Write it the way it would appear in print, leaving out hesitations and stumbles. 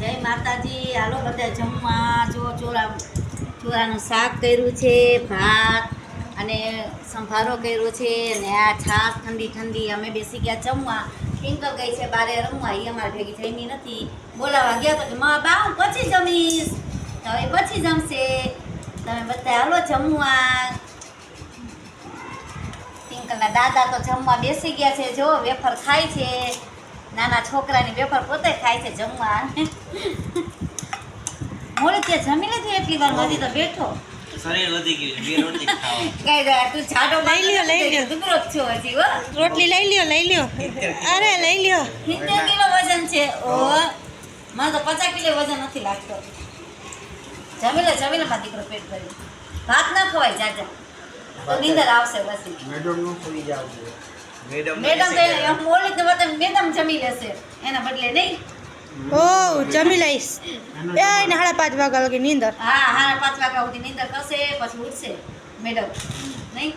જય માતાજી. હાલો બધા જમવા. જો ચોરાનું શાક કર્યું છે, ભાત અને સંભારો કર્યો છે, અને આ છાશ ઠંડી અમે બેસી ગયા જમવા. પિંકલ ગઈ છે બારે રમવા, એ અમારે ભેગી થઈને નથી. બોલાવા ગયા તો કે માં બા હું પછી જમીશ, તો હવે પછી જમશે. તમે બધા હાલો જમવા. પિંકલના દાદા તો જમવા બેસી ગયા છે. જો વેફર ખાય છે, નાના છોકરાની વેફર પોતે ખાય છે જમવા. મોડે ત્યાં જમી લીધું એટલી વાર હજી તો બેઠો. શરીર વધી ગયું છે, બે રોટલી ખાવા. કઈ દે તું જાડો લઈ લ્યો. દુબળો જ છો હજી હો. રોટલી લઈ લ્યો. અરે લઈ લ્યો. 70 કિલો વજન છે. ઓ મને તો 50 કિલો વજન નથી લાગતો. જમી લે મારો દીકરો પેટ ભરી. ભાત ના ખવાય જાજા તો નીંદર આવશે પછી. મેડમ મેડમ તો એમ બોલી કે વતન મેડમ જમી લેશે, એના બદલે નહીં. ઓ જમી લઈશ. એ 5:30 વાગ્યા લગી નીંદર. હા 5:30 વાગ્યા સુધી નીંદર કરશે, પછી ઉઠશે મેડમ નહીં.